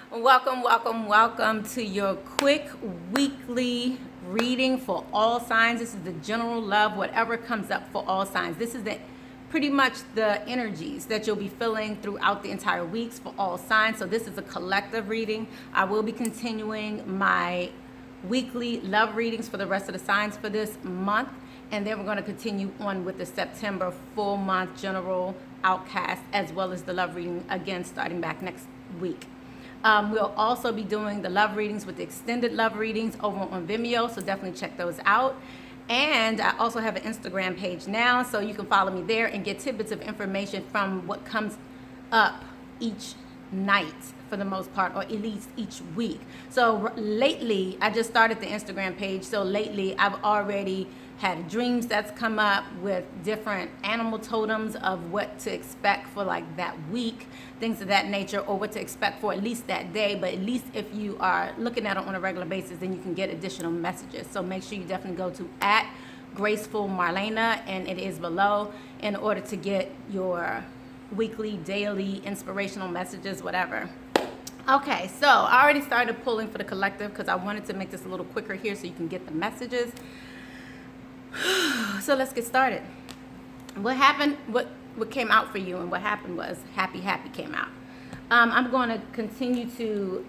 Welcome to your quick weekly reading for all signs. This is the general love, whatever comes up for all signs. This is pretty much the energies that you'll be feeling throughout the entire weeks for all signs. So this is a collective reading. I will be continuing my weekly love readings for the rest of the signs for this month. And then we're going to continue on with the September full month general outcast, as well as the love reading again starting back next week. We'll also be doing the love readings with the extended love readings over on Vimeo, so definitely check those out. And I also have an Instagram page now, so you can follow me there and get tidbits of information from what comes up each night for the most part, or at least each week. So lately, I just started the Instagram page, so lately I've already had dreams that's come up with different animal totems of what to expect for like that week, things of that nature, or what to expect for at least that day. But at least if you are looking at it on a regular basis, then you can get additional messages. So make sure you definitely go to @Graceful Marlena, and it is below, in order to get your weekly, daily, inspirational messages, whatever. Okay, so I already started pulling for the collective because I wanted to make this a little quicker here so you can get the messages. So let's get started. What happened, what came out for you, and what happened was happy came out. I'm going to continue to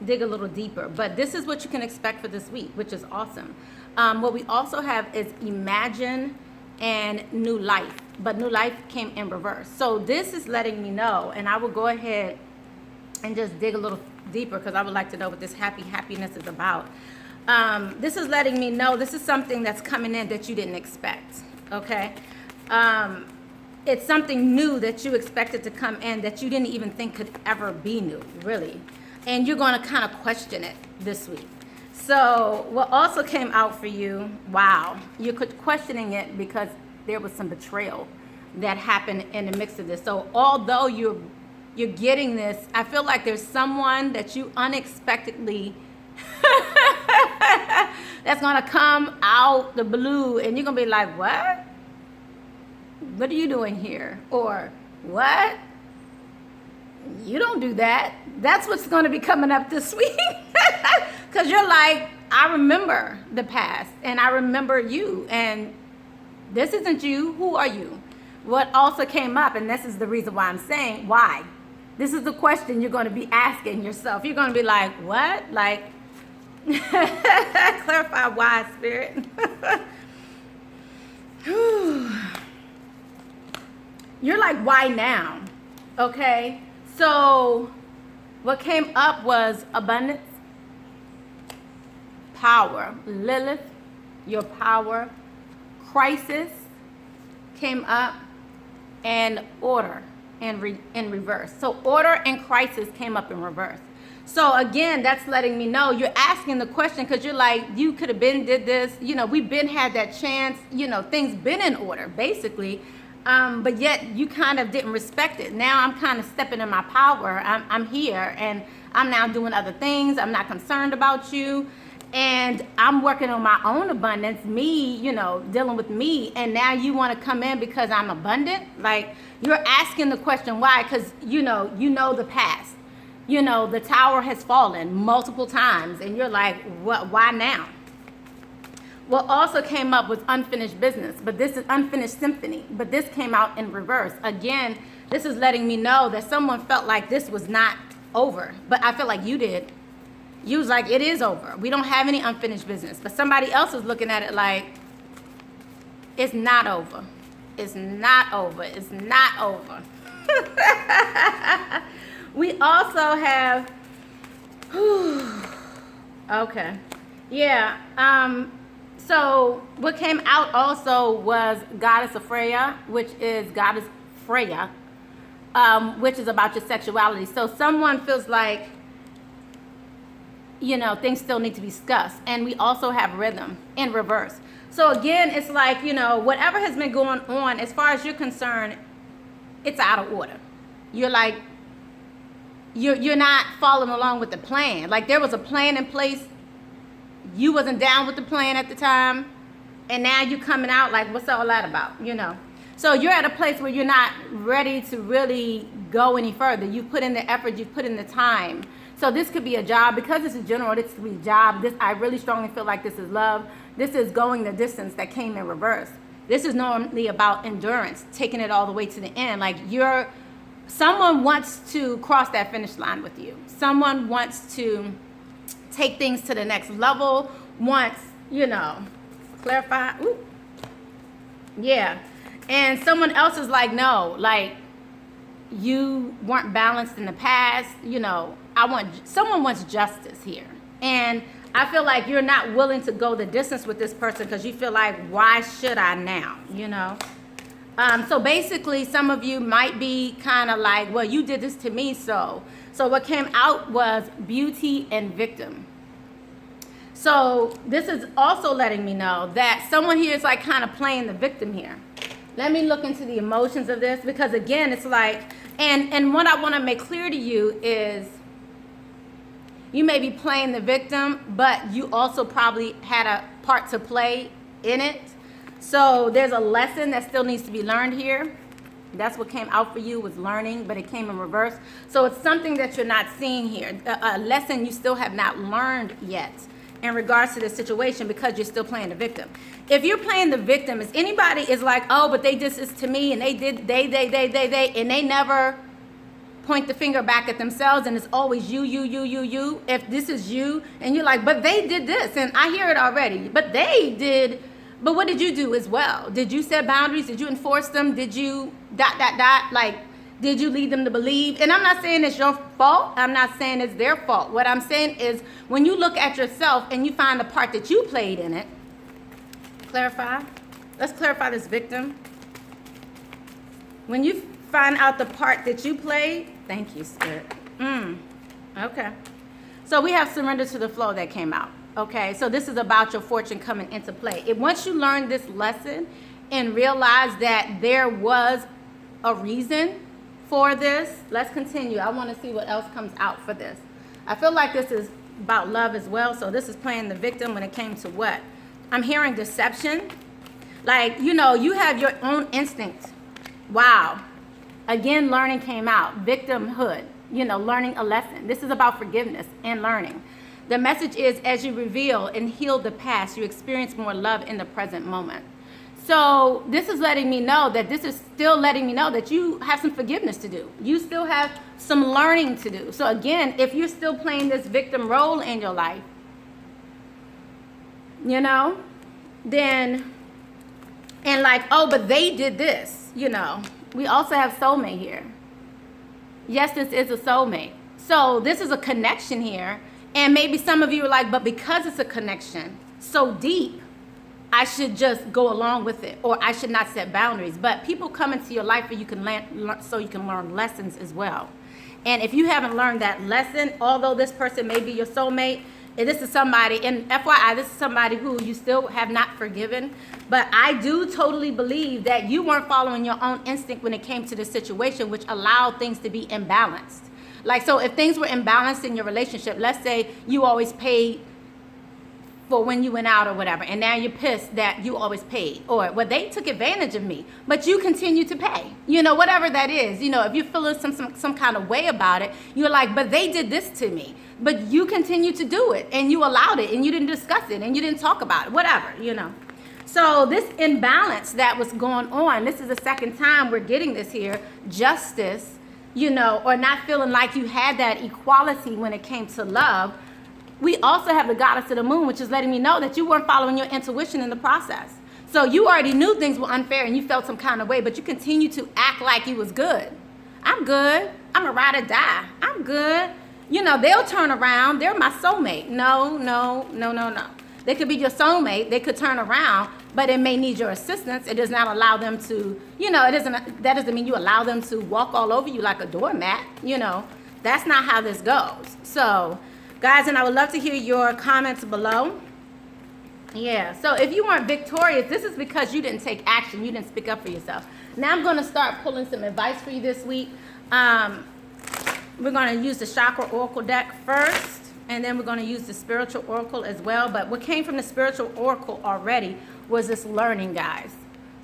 dig a little deeper, but this is what you can expect for this week, which is awesome. What we also have is imagine and new life, but new life came in reverse. So this is letting me know, and I will go ahead and just dig a little deeper because I would like to know what this happiness is about. This is letting me know this is something that's coming in that you didn't expect, okay? It's something new that you expected to come in that you didn't even think could ever be new, really. And you're going to kind of question it this week. So what also came out for you, wow, you're questioning it because there was some betrayal that happened in the mix of this. So although you're getting this, I feel like there's someone that you unexpectedly that's gonna come out the blue, and you're gonna be like, what are you doing here? Or what? You don't do that. That's what's gonna be coming up this week. Because you're like, I remember the past, and I remember you, and this isn't you. Who are you? What also came up, and this is the reason why I'm saying why. This is the question you're going to be asking yourself. You're going to be like, what? Like, clarify why, Spirit. You're like, why now? Okay. So what came up was abundance, power, Lilith, your power, crisis came up, and order in reverse. So order and crisis came up in reverse. So again, that's letting me know you're asking the question because you're like, you could have been did this, we've been had that chance, things been in order basically, but yet you kind of didn't respect it. Now I'm kind of stepping in my power. I'm here and I'm now doing other things. I'm not concerned about you, and I'm working on my own abundance, me, dealing with me, and now you want to come in because I'm abundant. Like, you're asking the question why, because you know the past. The tower has fallen multiple times, and you're like, what? Why now? What also came up was unfinished business, but this is unfinished symphony, but this came out in reverse. Again, this is letting me know that someone felt like this was not over, but I feel like you did. You was like, it is over. We don't have any unfinished business. But somebody else is looking at it like, it's not over. It's not over. It's not over. We also have, okay. Yeah. So what came out also was Goddess of Freya, which is Goddess Freya, which is about your sexuality. So someone feels like, things still need to be discussed. And we also have rhythm in reverse. So again, it's like, whatever has been going on, as far as you're concerned, it's out of order. You're like, you're not following along with the plan. Like, there was a plan in place. You wasn't down with the plan at the time. And now you coming out like, what's all that about? So you're at a place where you're not ready to really go any further. You've put in the effort, you've put in the time. So this could be a job. Because this is general, this could be a job. This, I really strongly feel like this is love. This is going the distance that came in reverse. This is normally about endurance, taking it all the way to the end. Like someone wants to cross that finish line with you. Someone wants to take things to the next level, wants, clarify. Ooh. Yeah. And someone else is like, no, like you weren't balanced in the past. Someone wants justice here. And I feel like you're not willing to go the distance with this person because you feel like, why should I now, So basically, some of you might be kind of like, well, you did this to me, so what came out was beauty and victim. So this is also letting me know that someone here is like kind of playing the victim here. Let me look into the emotions of this, because again, it's like, and what I want to make clear to you is you may be playing the victim, but you also probably had a part to play in it. So there's a lesson that still needs to be learned here. That's what came out for you, was learning, but it came in reverse. So it's something that you're not seeing here, a lesson you still have not learned yet in regards to this situation, because you're still playing the victim. If you're playing the victim, if anybody is like, oh, but they did this to me, and they did, they, and they never point the finger back at themselves, and it's always you. If this is you, and you're like, but they did this, and I hear it already, but they did, but what did you do as well? Did you set boundaries? Did you enforce them? Did you ... like, did you lead them to believe? And I'm not saying it's your fault. I'm not saying it's their fault. What I'm saying is, when you look at yourself and you find the part that you played in it, clarify. Let's clarify this victim. When you find out the part that you played, thank you, Spirit. Okay. So we have surrender to the flow that came out. Okay, so this is about your fortune coming into play. Once you learn this lesson and realize that there was a reason for this, let's continue. I want to see what else comes out for this. I feel like this is about love as well. So this is playing the victim when it came to what? I'm hearing deception. Like, you have your own instinct. Wow. Again, learning came out. Victimhood, learning a lesson. This is about forgiveness and learning. The message is, as you reveal and heal the past, you experience more love in the present moment. So this is letting me know that that you have some forgiveness to do. You still have some learning to do. So again, if you're still playing this victim role in your life, then, and like, oh, but they did this, we also have soulmate here. Yes, this is a soulmate. So this is a connection here. And maybe some of you are like, but because it's a connection so deep, I should just go along with it, or I should not set boundaries. But people come into your life so you can learn lessons as well. And if you haven't learned that lesson, although this person may be your soulmate, and this is somebody, and FYI, this is somebody who you still have not forgiven. But I do totally believe that you weren't following your own instinct when it came to the situation, which allowed things to be imbalanced. Like, so if things were imbalanced in your relationship, let's say you always paid for when you went out or whatever, and now you're pissed that you always paid, or, well, they took advantage of me, but you continue to pay, whatever that is. If you're feeling some kind of way about it, you're like, but they did this to me, but you continue to do it, and you allowed it, and you didn't discuss it, and you didn't talk about it, whatever. So this imbalance that was going on, this is the second time we're getting this here, justice, or not feeling like you had that equality when it came to love. We also have the goddess of the moon, which is letting me know that you weren't following your intuition in the process. So you already knew things were unfair and you felt some kind of way, but you continue to act like you was good. I'm good. I'm a ride or die. I'm good. They'll turn around. They're my soulmate. No. They could be your soulmate. They could turn around, but it may need your assistance. It does not allow them to, that doesn't mean you allow them to walk all over you like a doormat. That's not how this goes. So, guys, and I would love to hear your comments below. Yeah, so if you weren't victorious, this is because you didn't take action. You didn't speak up for yourself. Now I'm going to start pulling some advice for you this week. We're going to use the Chakra Oracle deck first. And then we're going to use the spiritual oracle as well. But what came from the spiritual oracle already was this learning, guys.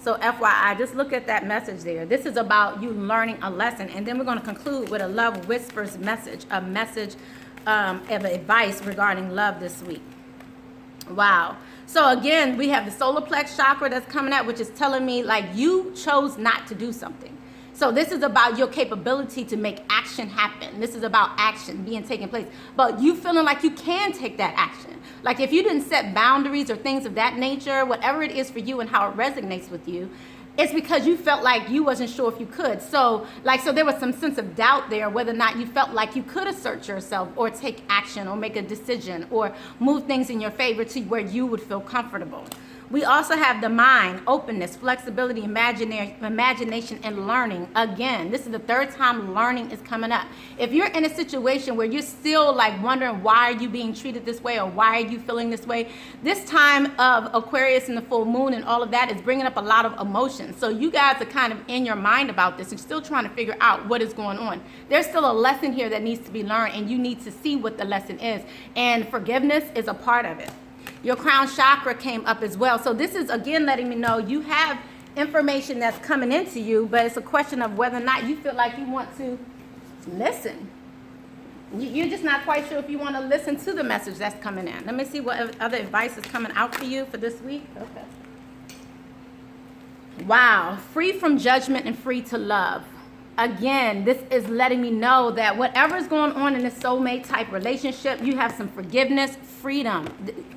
So FYI, just look at that message there. This is about you learning a lesson. And then we're going to conclude with a love whispers message, a message of advice regarding love this week. Wow. So again, we have the solar plex chakra that's coming out, which is telling me like you chose not to do something. So this is about your capability to make action happen. This is about action being taken place. But you feeling like you can take that action. Like if you didn't set boundaries or things of that nature, whatever it is for you and how it resonates with you, it's because you felt like you wasn't sure if you could. So there was some sense of doubt there, whether or not you felt like you could assert yourself or take action or make a decision or move things in your favor to where you would feel comfortable. We also have the mind, openness, flexibility, imagination, and learning. Again, this is the third time learning is coming up. If you're in a situation where you're still like wondering why are you being treated this way or why are you feeling this way, this time of Aquarius and the full moon and all of that is bringing up a lot of emotions. So you guys are kind of in your mind about this and still trying to figure out what is going on. There's still a lesson here that needs to be learned, and you need to see what the lesson is. And forgiveness is a part of it. Your crown chakra came up as well. So this is, again, letting me know you have information that's coming into you, but it's a question of whether or not you feel like you want to listen. You're just not quite sure if you want to listen to the message that's coming in. Let me see what other advice is coming out for you for this week. Okay. Wow. Free from judgment and free to love. Again, this is letting me know that whatever is going on in this soulmate type relationship, you have some forgiveness, freedom.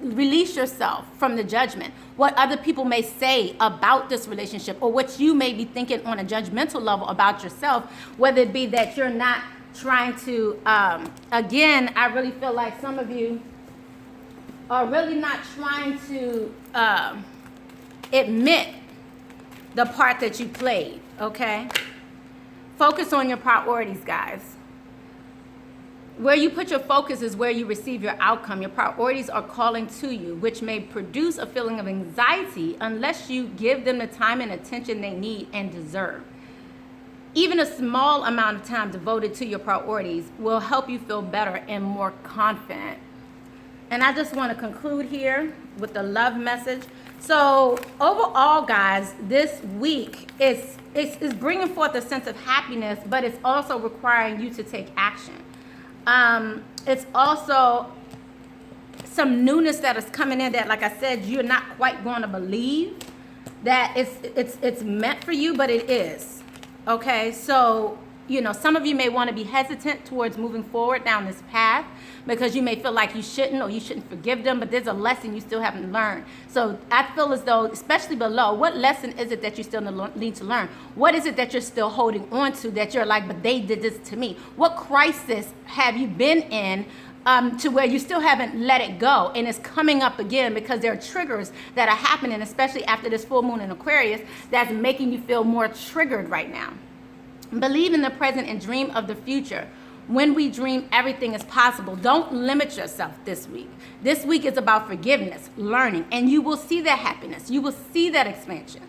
Release yourself from the judgment. What other people may say about this relationship or what you may be thinking on a judgmental level about yourself, whether it be that you're not trying to, again, I really feel like some of you are really not trying to admit the part that you played, okay? Focus on your priorities, guys. Where you put your focus is where you receive your outcome. Your priorities are calling to you, which may produce a feeling of anxiety unless you give them the time and attention they need and deserve. Even a small amount of time devoted to your priorities will help you feel better and more confident. And I just want to conclude here with the love message. So overall, guys, this week is bringing forth a sense of happiness, but it's also requiring you to take action. It's also some newness that is coming in that, like I said, you're not quite going to believe that it's meant for you, but it is. Okay, so you know, some of you may want to be hesitant towards moving forward down this path because you may feel like you shouldn't or you shouldn't forgive them, but there's a lesson you still haven't learned. So I feel as though, especially below, what lesson is it that you still need to learn? What is it that you're still holding on to that you're like, but they did this to me? What crisis have you been in to where you still haven't let it go and it's coming up again because there are triggers that are happening, especially after this full moon in Aquarius, that's making you feel more triggered right now. Believe in the present and dream of the future. When we dream, everything is possible. Don't limit yourself this week. This week is about forgiveness, learning, and you will see that happiness. You will see that expansion.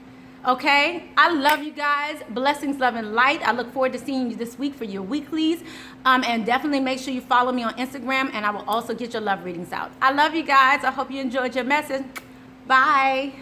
Okay? I love you guys. Blessings, love, and light. I look forward to seeing you this week for your weeklies. And definitely make sure you follow me on Instagram, and I will also get your love readings out. I love you guys. I hope you enjoyed your message. Bye.